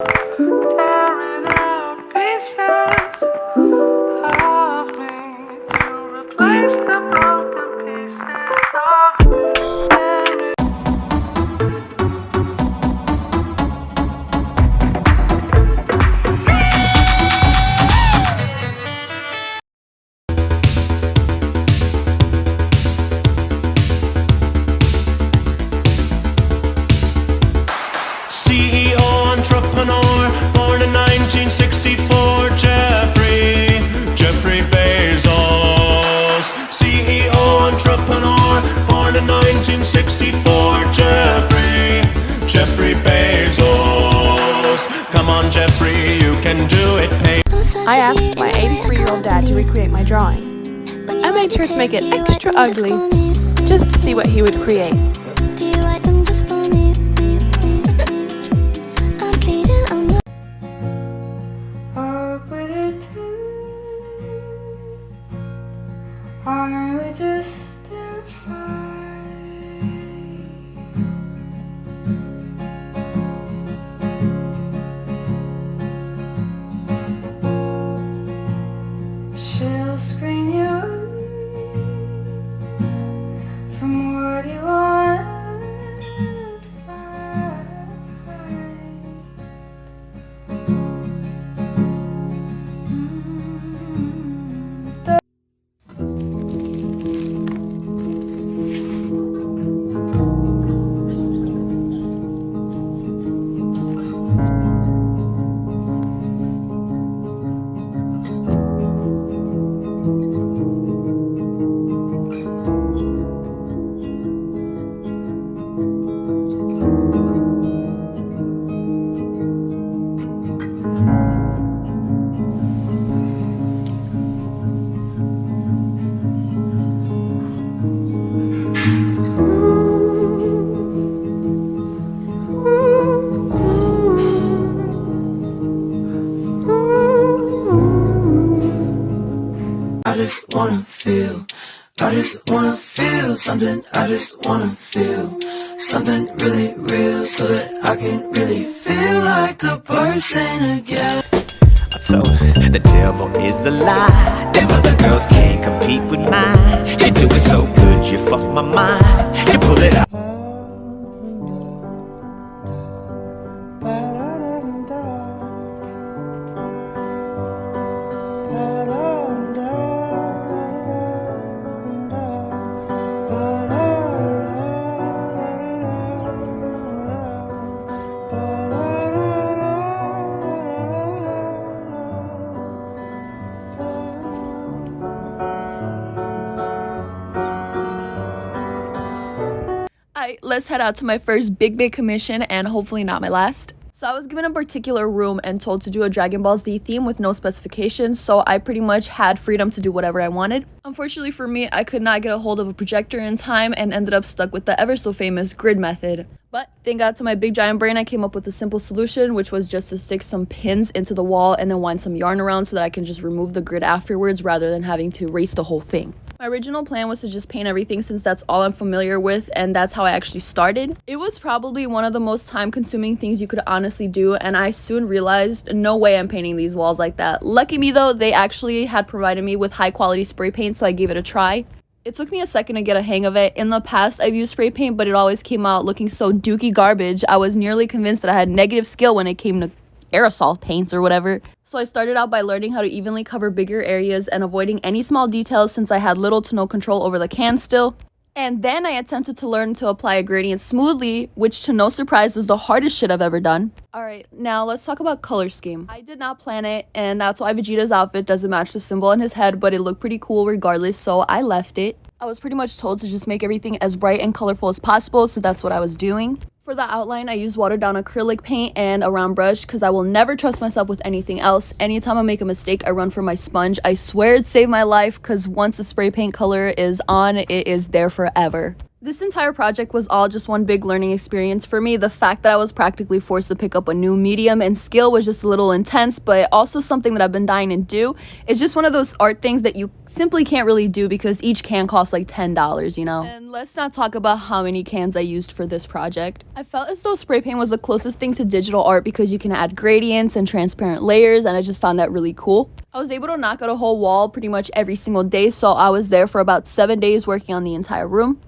Tearing out pieces of me to replace the broken pieces of you. CEO, entrepreneur, born in 1964, Jeffrey Bezos. CEO, entrepreneur, born in 1964, Jeffrey Bezos. Come on, Jeffrey, you can do it. I asked my 83-year-old dad to recreate my drawing. I made sure to make it extra ugly, just to see what he would create. Are we just terrified? She'll screen you from what you want to find. I just wanna feel something, I just wanna feel something really real, so that I can really feel like a person again. I told her the devil is a lie. Them other girls can't compete with mine. You do it so good, you fuck my mind. You pull it out. Alright, let's head out to my first big commission, and hopefully not my last. So I was given a particular room and told to do a Dragon Ball Z theme with no specifications, so I pretty much had freedom to do whatever I wanted. Unfortunately for me, I could not get a hold of a projector in time and ended up stuck with the ever so famous grid method. But thank God to my big giant brain, I came up with a simple solution, which was just to stick some pins into the wall and then wind some yarn around so that I can just remove the grid afterwards rather than having to erase the whole thing. My original plan was to just paint everything since that's all I'm familiar with, and that's how I actually started. It was probably one of the most time-consuming things you could honestly do, and I soon realized no way I'm painting these walls like that. Lucky me though, they actually had provided me with high-quality spray paint, so I gave it a try. It took me a second to get a hang of it. In the past, I've used spray paint, but it always came out looking so dookie garbage. I was nearly convinced that I had negative skill when it came to aerosol paints or whatever. So I started out by learning how to evenly cover bigger areas and avoiding any small details since I had little to no control over the can still. And then I attempted to learn to apply a gradient smoothly, which to no surprise was the hardest shit I've ever done. Alright, now let's talk about color scheme. I did not plan it, and that's why Vegeta's outfit doesn't match the symbol on his head, but it looked pretty cool regardless, so I left it. I was pretty much told to just make everything as bright and colorful as possible, so that's what I was doing. For the outline, I used watered down acrylic paint and a round brush because I will never trust myself with anything else. Anytime I make a mistake, I run for my sponge. I swear it saved my life because once the spray paint color is on, it is there forever. This entire project was all just one big learning experience for me. The fact that I was practically forced to pick up a new medium and skill was just a little intense, but also something that I've been dying to do. It's just one of those art things that you simply can't really do because each can costs like $10, you know? And let's not talk about how many cans I used for this project. I felt as though spray paint was the closest thing to digital art because you can add gradients and transparent layers, and I just found that really cool. I was able to knock out a whole wall pretty much every single day, so I was there for about 7 days working on the entire room.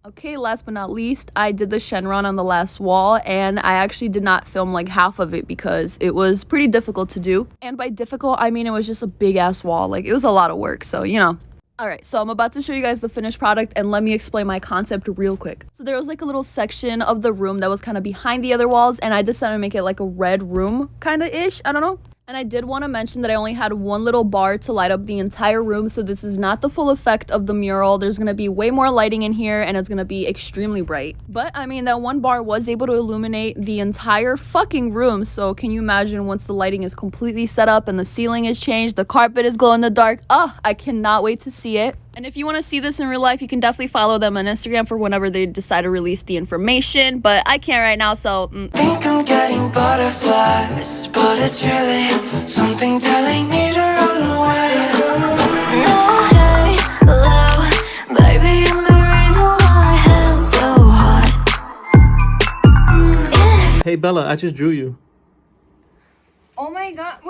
Okay, last but not least, I did the Shenron on the last wall, and I actually did not film like half of it because it was pretty difficult to do. And by difficult, I mean it was just a big ass wall. Like, it was a lot of work, so you know. Alright, so I'm about to show you guys the finished product, and let me explain my concept real quick. So there was like a little section of the room that was kind of behind the other walls, and I decided to make it like a red room kind of ish, I don't know. And I did want to mention that I only had one little bar to light up the entire room, so this is not the full effect of the mural. There's going to be way more lighting in here, and it's going to be extremely bright. But, I mean, that one bar was able to illuminate the entire fucking room, so can you imagine once the lighting is completely set up and the ceiling is changed, the carpet is glow in the dark? Oh, I cannot wait to see it. And if you want to see this in real life, you can definitely follow them on Instagram for whenever they decide to release the information, but I can't right now, so Think I'm getting butterflies, but it's really something telling me to run away. No, hey, hello, baby, I'm the reason why hell's so hot. Hey Bella, I just drew you. Oh my god.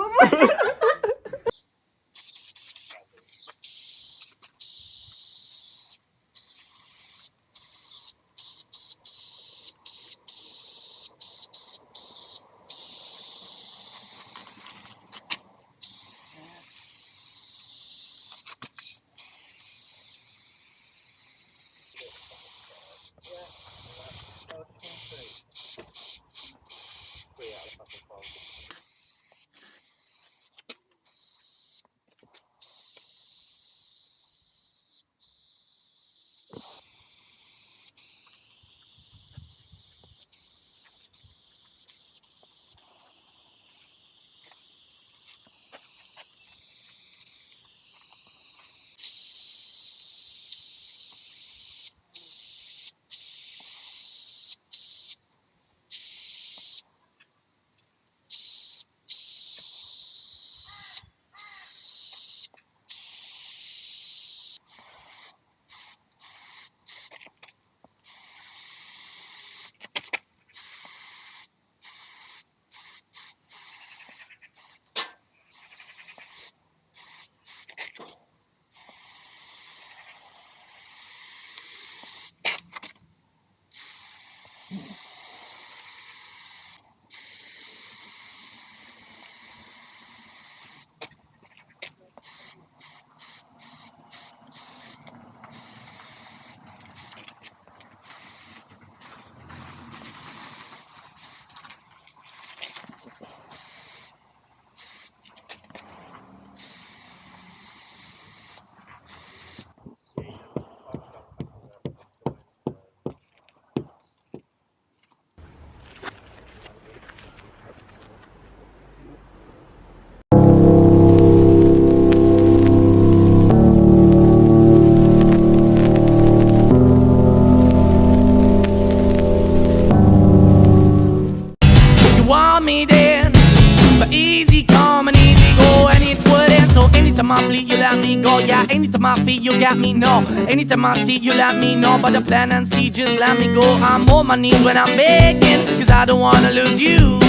Anytime I bleed, you let me go. Yeah, anytime I feel, you got me, no. Anytime I see, you let me know. But the plan and see, just let me go. I'm on my knees when I'm begging, cause I don't wanna lose you.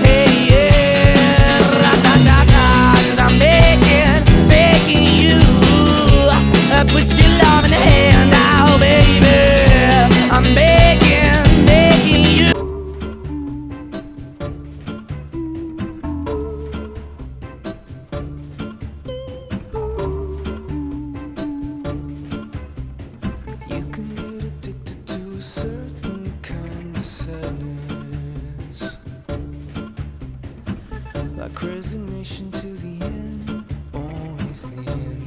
Hey, yeah, ra-da-da-da, cause I'm begging you. Put your love in the hand now, baby. I'm begging you. You can get addicted to a certain kind of sadness, like resignation to the end, always the end.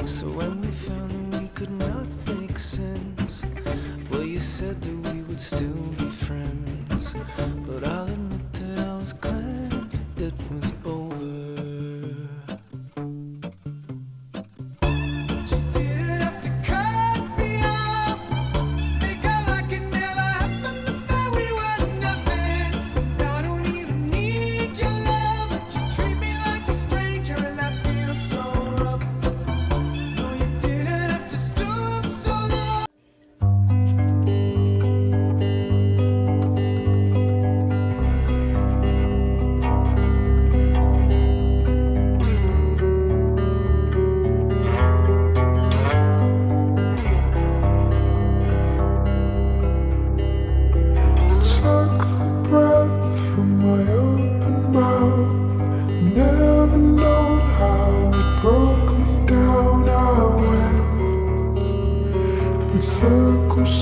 So when we found that we could not make sense, well, you said that we would still be friends.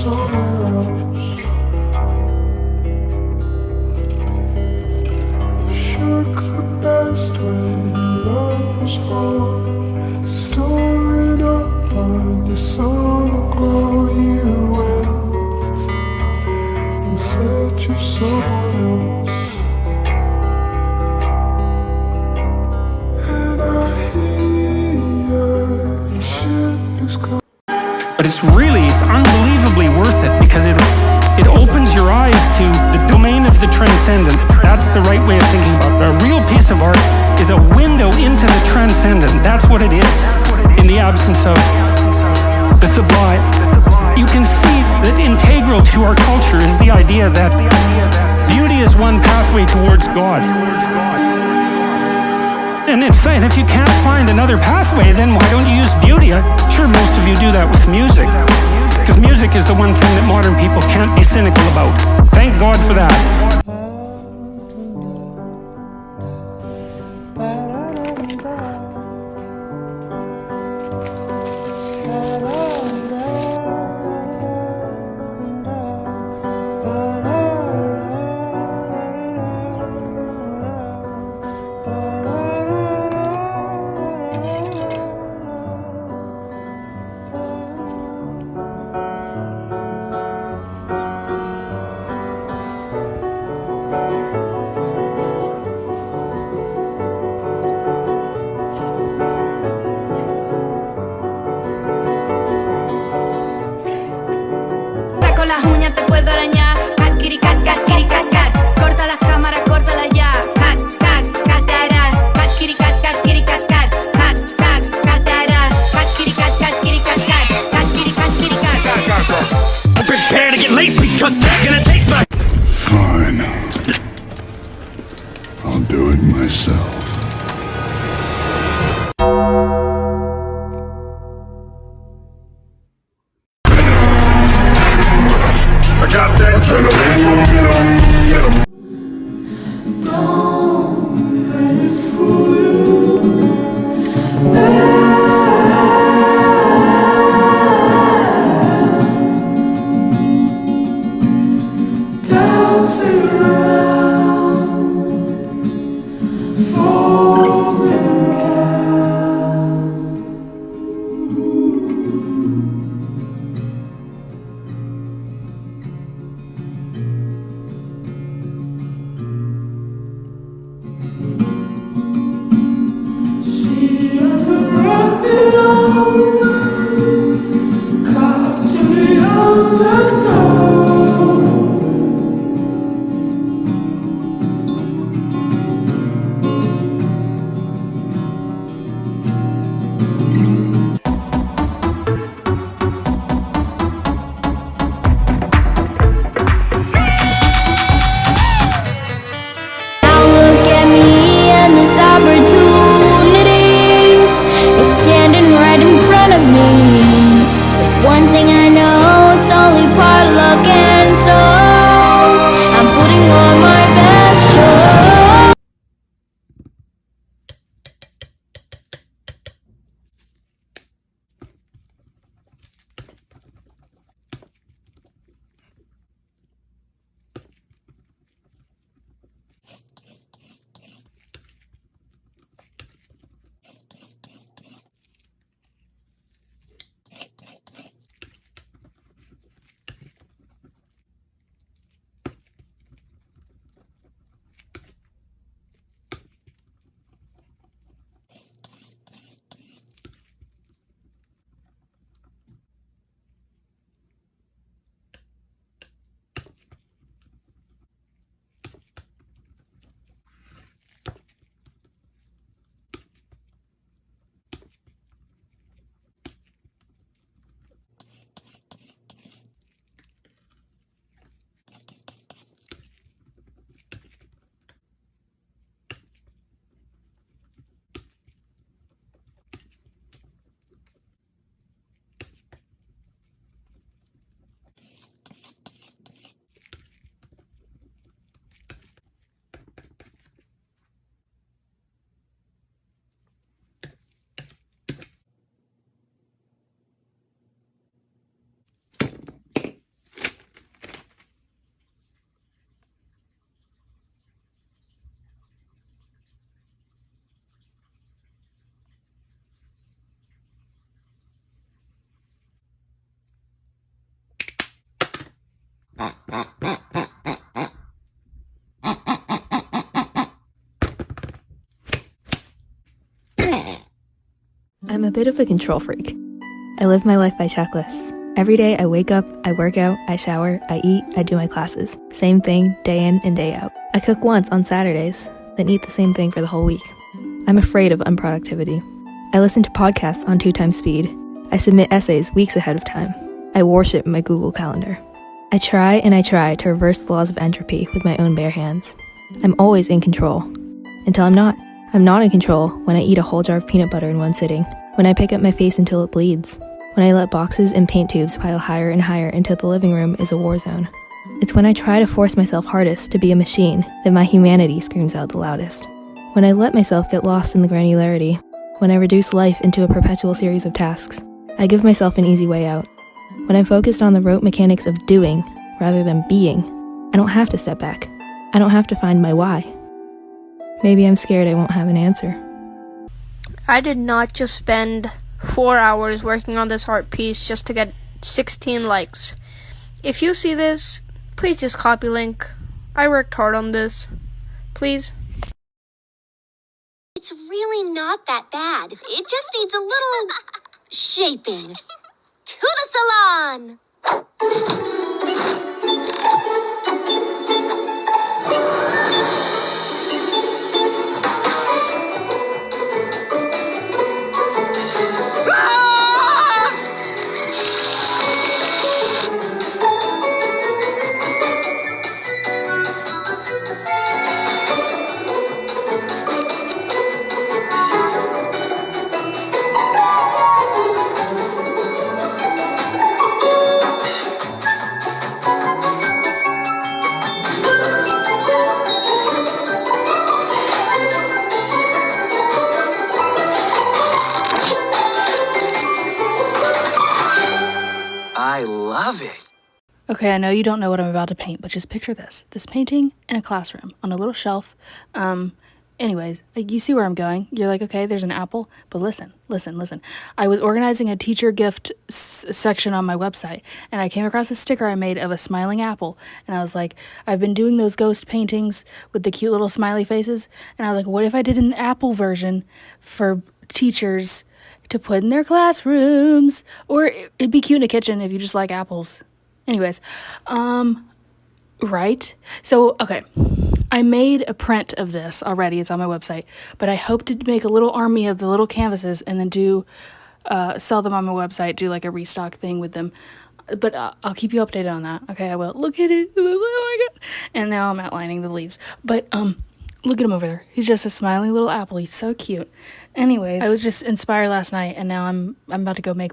somewhere else. Shook the best when your love was hard. Storing up on your summer glow, you went in search of someone else. And I hear your ship is coming. But it's unbelievably worth it because it opens your eyes to the domain of the transcendent. That's the right way of thinking about it. A real piece of art is a window into the transcendent. That's what it is in the absence of the sublime. You can see that integral to our culture is the idea that beauty is one pathway towards God. And if you can't find another pathway, then why don't you use beauty? I'm sure most of you do that with music, because music is the one thing that modern people can't be cynical about. Thank God for that. Con las uñas te puedo arañar. Cat, kitty, cat, cat, kitty, cat, cat. Corta las cámaras, córtala ya. Cat, cat, catarás. Cat, kitty, cat, cat, kitty, cat, cat. Cat, cat, catarás. Cat, kitty, cat, cat, kitty, cat, cat. Cat, kitty, cat, kitty, cat. Prepare to get laced because they're gonna taste my. Fine. I'll do it myself. I got that adrenaline. Opportunity is standing right in front of I'm a bit of a control freak. I live my life by checklists. Every day I wake up, I work out, I shower, I eat, I do my classes. Same thing, day in and day out. I cook once on Saturdays, then eat the same thing for the whole week. I'm afraid of unproductivity. I listen to podcasts on 2x speed. I submit essays weeks ahead of time. I worship my Google Calendar. I try to reverse the laws of entropy with my own bare hands. I'm always in control. Until I'm not. I'm not in control when I eat a whole jar of peanut butter in one sitting, when I pick up my face until it bleeds, when I let boxes and paint tubes pile higher and higher until the living room is a war zone. It's when I try to force myself hardest to be a machine that my humanity screams out the loudest. When I let myself get lost in the granularity, when I reduce life into a perpetual series of tasks, I give myself an easy way out. When I'm focused on the rote mechanics of doing rather than being, I don't have to step back. I don't have to find my why. Maybe I'm scared I won't have an answer. I did not just spend 4 hours working on this art piece just to get 16 likes. If you see this, please just copy link. I worked hard on this. Please. It's really not that bad. It just needs a little shaping. To the salon! I love it. Okay, I know you don't know what I'm about to paint, but just picture this. This painting in a classroom on a little shelf. Anyways, like, you see where I'm going. You're like, okay, there's an apple, but listen. I was organizing a teacher gift section on my website, and I came across a sticker I made of a smiling apple, and I was like, I've been doing those ghost paintings with the cute little smiley faces, and I was like, what if I did an apple version for teachers to put in their classrooms? Or it'd be cute in a kitchen if you just like apples. Anyways, right? So, okay, I made a print of this already. It's on my website, but I hope to make a little army of the little canvases and then sell them on my website, do like a restock thing with them. But I'll keep you updated on that. Okay, I will. Look at it. Oh my God. And now I'm outlining the leaves. But, look at him over there. He's just a smiling little apple. He's so cute. Anyways, I was just inspired last night, and now I'm about to go make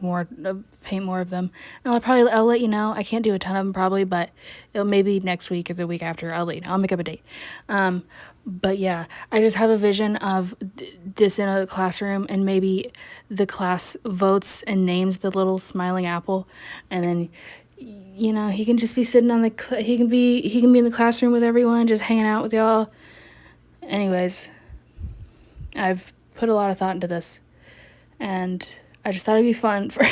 paint more of them. And I'll let you know. I can't do a ton of them probably, but it'll maybe next week or the week after. I'll let you know. I'll make up a date. But yeah, I just have a vision of this in a classroom, and maybe the class votes and names the little smiling apple, and then, you know, he can just be sitting on he can be in the classroom with everyone, just hanging out with y'all. Anyways, I've put a lot of thought into this, and I just thought it'd be fun for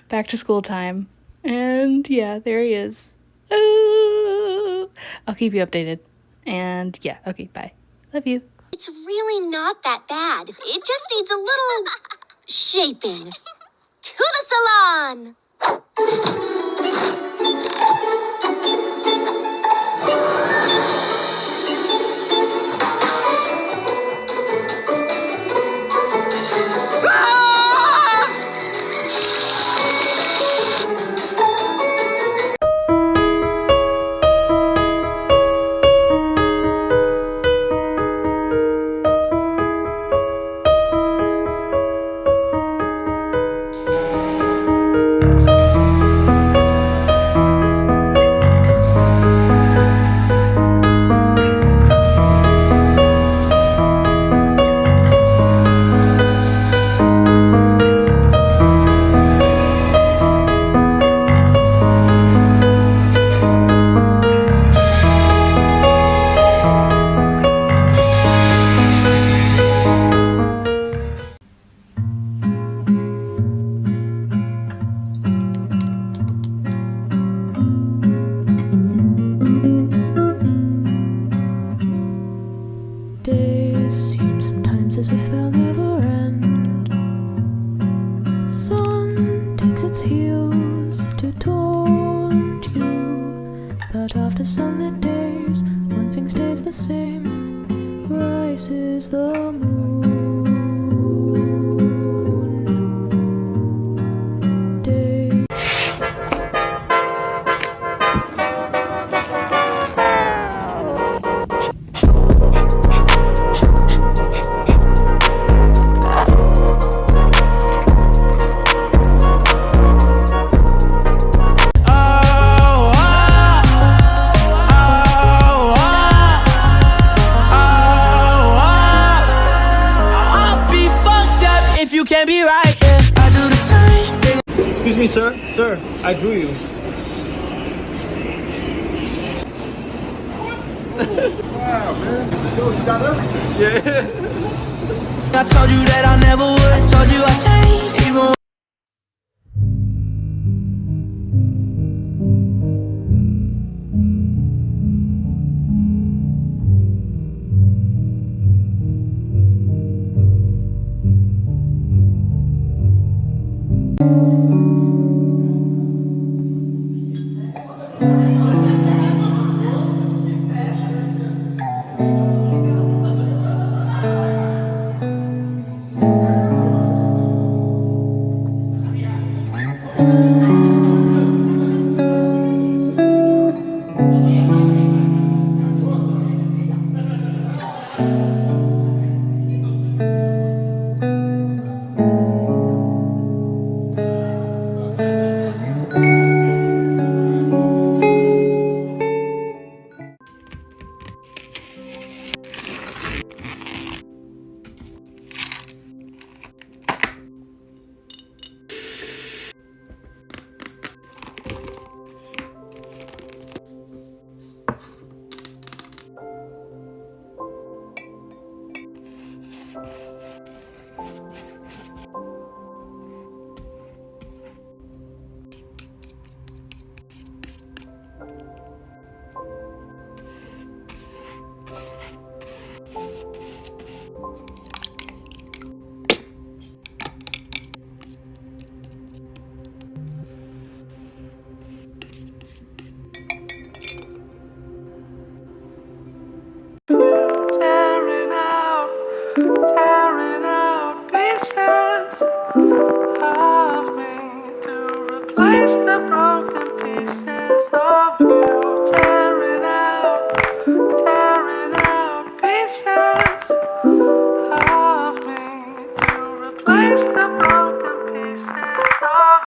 back to school time. And yeah, there he is. Oh, I'll keep you updated. And yeah, okay, bye. Love you. It's really not that bad. It just needs a little shaping. To the salon! to taunt you, but after sunlit days, one thing stays the same. Rises the moon. Day. You can't be right, yeah. I do the same thing. Excuse me, sir. Sir, I drew you. Wow, man. Yo, you got everything. Yeah. I told you that I never would. I told you I changed, even.